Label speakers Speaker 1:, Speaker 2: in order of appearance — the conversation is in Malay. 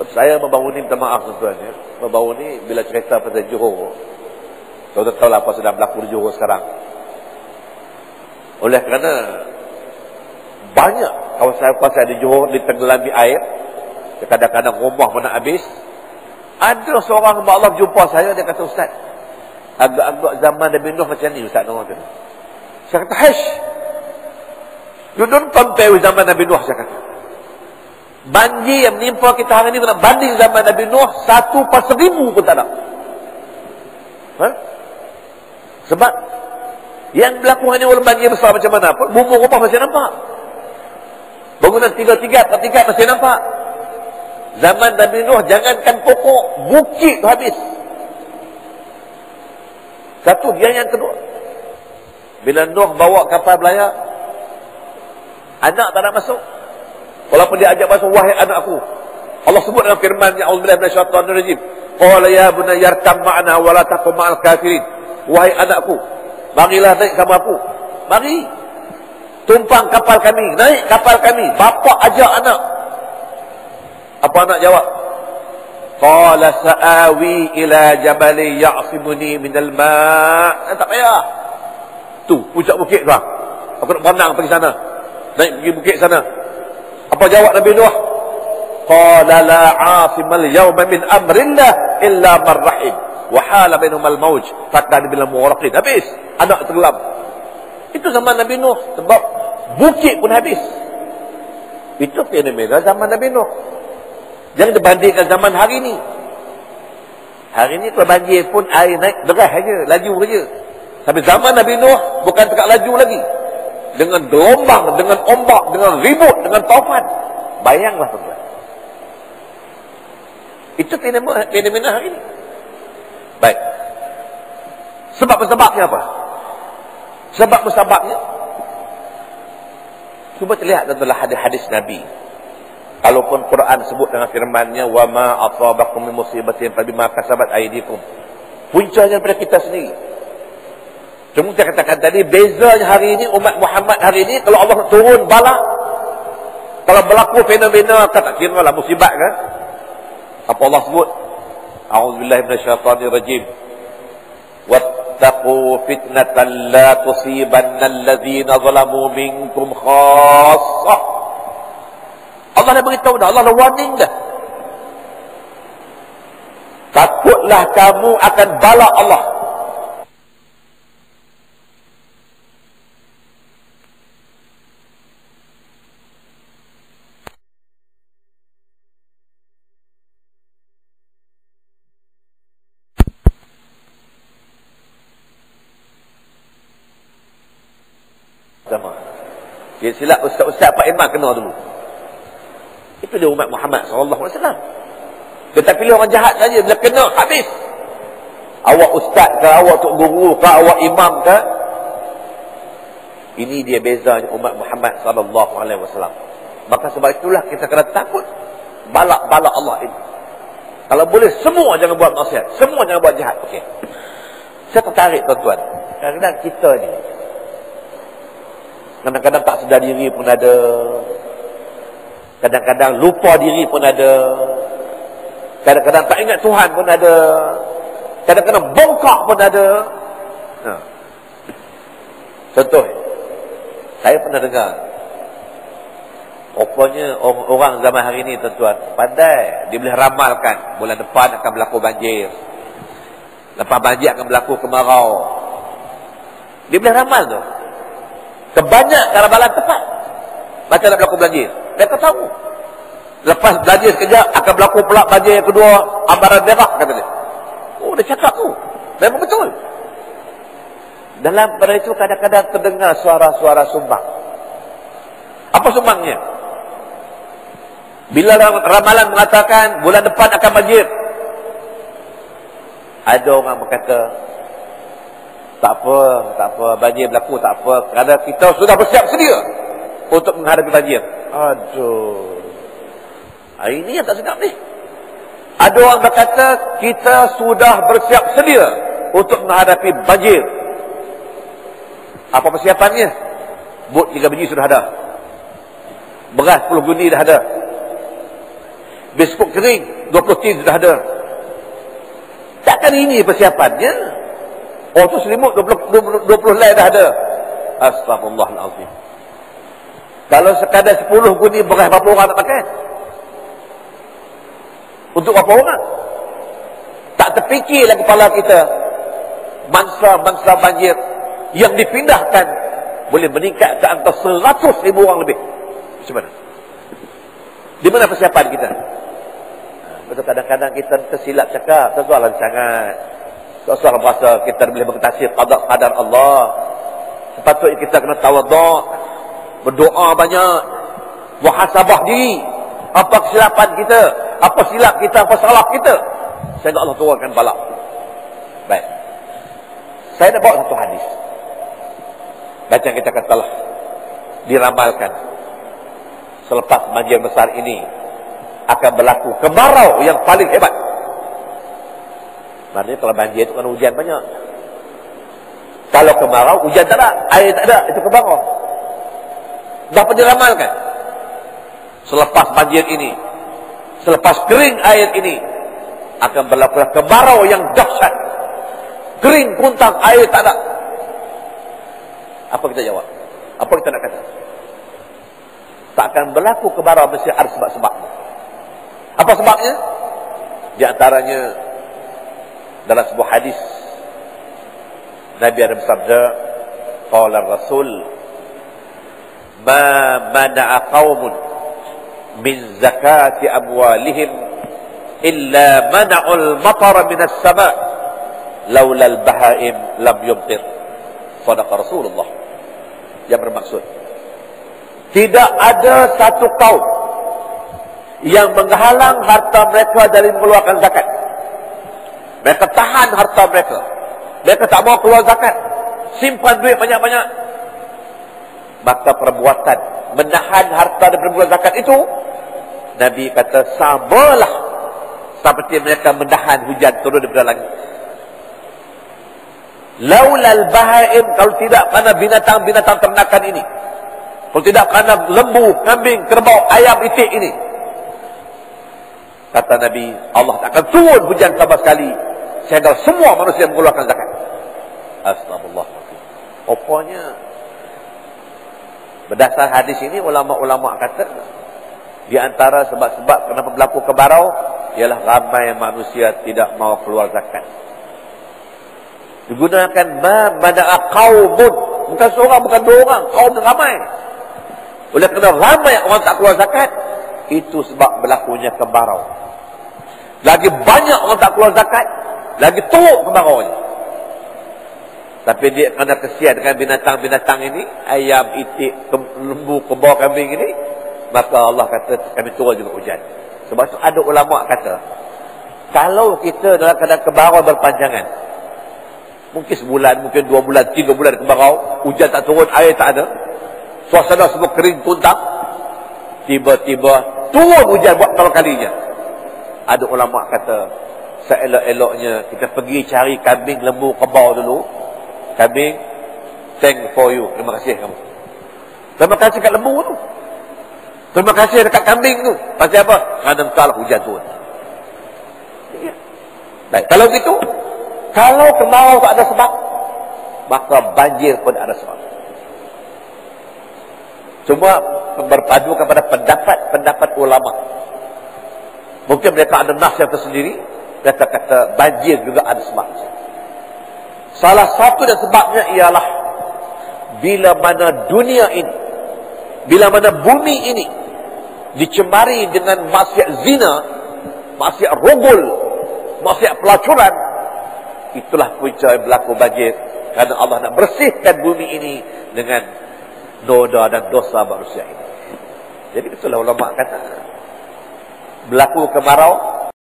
Speaker 1: Saya baru ni minta maaf tuan-tuan ya. Baru ni bila cerita pasal Johor, tuan-tuan tahu lah apa sedang berlaku di Johor sekarang. Oleh kerana banyak kawasan-kawasan di Johor ditenggelami air, kadang-kadang rumah pun nak habis. Ada seorang hamba Allah jumpa saya, dia kata, Ustaz, agak-agak zaman Nabi Nuh macam ni Ustaz Noor. Saya kata, Hash, you don't compare with zaman Nabi Nuh, saya kata. Banjir yang menimpa kita hari ni nak banding zaman Nabi Nuh 1/1000 pun tak ada. Sebab yang berlaku hanya oleh banjir besar macam mana pun, bumbu rumah masih nampak, bangunan 3/3 masih nampak. Zaman Nabi Nuh jangankan pokok, bukit tu habis. Satu, yang kedua, bila Nuh bawa kapal belayar, anak tak nak masuk. Walaupun dia ajak masuk, wahai anakku. Allah sebut dalam firman-Nya, A'udzubillahi minasyaitonir rajim. Qala ya bunayya irkam ma'ana wa la takum ma'al kafirin. Wahai anakku, marilah naik sama aku. Mari. Tumpang kapal kami, naik kapal kami. Bapa ajak anak. Apa anak jawab? Qala sa'awi ila jabali ya'simuni minal ma'. Tak payah. Tu, puncak bukit tu. Aku nak berenang pergi sana. Naik pergi bukit sana. Apa jawab Nabi Nuh? Qala la 'asimal yawma min amrillah illa man rahim wa hala bainahum al-mawj fakana bil muwaraqin. Habis anak tenggelam. Itu zaman Nabi Nuh, sebab bukit pun habis. Itu fenomena zaman Nabi Nuh. Jangan dibandingkan zaman hari ni. Hari ni kalau banjir pun air naik deras saja, laju saja. Tapi zaman Nabi Nuh bukan dekat laju lagi. Dengan gelombang, dengan ombak, dengan ribut, dengan taufan. Bayanglah tuan-tuan. Itu fenomena hari ini. Baik. Sebab-sebabnya apa? Sebab-sebabnya, cuba terlihat tuan-tuan hadis-hadis Nabi. Kalaupun Quran sebut dengan firman-Nya, wa ma asabakum min musibatin fa bima kasabat aydikum. Puncanya daripada kita sendiri. Cuma saya katakan tadi, bezanya hari ini, umat Muhammad hari ini, kalau Allah turun bala, kalau berlaku fenomena, tak kira lah musibat kan. Apa Allah sebut? A'udzubillahi minasyaitonir rajim. Wattaqu fitnatan la tusibanna alladhina zalamu minkum khassah. Allah dah beritahu dah, Allah dah warning dah. Takutlah kamu akan bala Allah. Dia silap ustaz-ustaz Pak Iman kena dulu. Itu dia umat Muhammad SAW. Dia tak pilih orang jahat saja. Bila kena, habis. Awak ustaz ke, awak tok guru ke, awak imam ke. Ini dia bezanya umat Muhammad SAW. Maka sebab itulah kita kena takut balak-balak Allah ini. Kalau boleh, semua jangan buat maksiat. Semua jangan buat jahat. Okey. Saya tertarik tuan-tuan. Kadang-kadang kita ni, kadang-kadang tak sedar diri pun ada. Kadang-kadang lupa diri pun ada. Kadang-kadang tak ingat Tuhan pun ada. Kadang-kadang bongkak pun ada. Contoh, saya pernah dengar, rupanya orang zaman hari ni tuan-tuan pandai. Dia boleh ramalkan bulan depan akan berlaku banjir, lepas banjir akan berlaku kemarau. Dia boleh ramal tu. Kebanyak ramalan tepat. Macam nak berlaku banjir, dia tahu. Lepas banjir sekejap akan berlaku pula banjir yang kedua, ambaran merah, kata dia. Oh, dia cakap tu memang betul. Dalam pada itu kadang-kadang terdengar suara-suara sumbang. Apa sumbangnya? Bila ramalan mengatakan bulan depan akan banjir, ada orang berkata, tak apa, banjir berlaku, tak apa, kerana kita sudah bersiap sedia untuk menghadapi banjir. Aduh, hari ini yang tak sedap ni. Ada orang berkata, kita sudah bersiap sedia untuk menghadapi banjir. Apa persiapannya? Bot 3 biji sudah ada, beras 10 gundi dah ada, biskut kering 20 tin sudah ada. Takkan ini persiapannya? Oh tu selimut 20 helai dah ada. Astaghfirullahalazim. Kalau sekadar 10 guni beras berapa orang nak pakai? Untuk berapa orang? Tak terfikirlah kepala kita mangsa-mangsa banjir yang dipindahkan boleh meningkat ke angka 100,000 orang lebih. Macam mana? Di mana persiapan kita? Betul, kadang-kadang kita tersilap cakap, sesuai sangat. Sesuai berasa kita boleh mengatasi qadar Allah. Sepatutnya kita kena tawaduk, berdoa banyak, muhasabah diri. Apa kesilapan kita? Apa silap kita? Apa salah kita? Sehingga Allah turunkan bala. Baik. Saya nak bawa satu hadis. Bacaan kita katalah diramalkan selepas banjir besar ini akan berlaku kemarau yang paling hebat. Maknanya kalau banjir itu kan hujan banyak. Kalau kemarau, hujan tak ada, air tak ada, itu kemarau. Dapat diramalkan selepas banjir ini, selepas kering air ini, akan berlaku kemarau yang dahsyat. Kering kuntang, air tak ada. Apa kita jawab? Apa kita nak kata? Tak akan berlaku kemarau, mesti ada sebab-sebabnya. Apa sebabnya? Di antaranya dalam sebuah hadis Nabi ada bersabda, qala Rasul, ma mana'a qaumun min zakati amwalihim illa mana'ul matara minas sama' laula al-bahaim lam yumtir. Sadaqa Rasulullah. Yang bermaksud, tidak ada satu kaum yang menghalang harta mereka dari mengeluarkan zakat. Mereka tahan harta mereka. Mereka tak mau keluar zakat. Simpan duit banyak-banyak. Maka perbuatan menahan harta dari mengeluarkan zakat itu, Nabi kata samalah seperti mereka menahan hujan turun daripada langit. Laulal bahaim, kalau tidak kerana binatang-binatang ternakan ini, kalau tidak kerana lembu, kambing, kerbau, ayam, itik ini, kata Nabi, Allah tak akan turun hujan sama sekali sehingga semua manusia mengeluarkan zakat. Astagfirullahaladzim. Rupanya berdasar hadis ini, ulama-ulama kata di antara sebab-sebab kenapa berlaku kemarau ialah ramai manusia tidak mau keluar zakat. Digunakan mana'a qaumun, bukan seorang, bukan dua orang, kaum ramai. Oleh kerana ramai orang tak keluar zakat, itu sebab berlakunya kemarau. Lagi banyak orang tak keluar zakat, lagi teruk kemaraunya. Tapi dia kena kesian dengan binatang-binatang ini, ayam, itik, lembu, kerbau, kambing ini, maka Allah kata kami turun juga hujan. Sebab itu ada ulama kata, kalau kita dalam keadaan kemarau berpanjangan, mungkin sebulan, mungkin 2 bulan, 3 bulan kemarau, hujan tak turun, air tak ada, suasana semua kering tuntang, tiba-tiba turun hujan buat pertama kalinya. Ada ulama kata, seelok-eloknya kita pergi cari kambing, lembu, kerbau dulu. Kambing, thank for you, terima kasih kamu. Terima kasih kat lembu tu, terima kasih dekat kambing tu. Pasal apa? Kerana salah hujan turun. Baik, kalau begitu, kalau kemarau tak ada sebab, maka banjir pun ada sebab. Cuma berpadu kepada pendapat ulama. Mungkin mereka ada nas yang tersendiri, mereka kata banjir juga ada sebab. Salah satu dan sebabnya ialah bila mana dunia ini, bila mana bumi ini dicemari dengan maksiat zina, maksiat rogol, maksiat pelacuran, itulah punca yang berlaku banjir. Kerana Allah nak bersihkan bumi ini dengan noda dan dosa manusia ini. Jadi itulah ulama kata, berlaku kemarau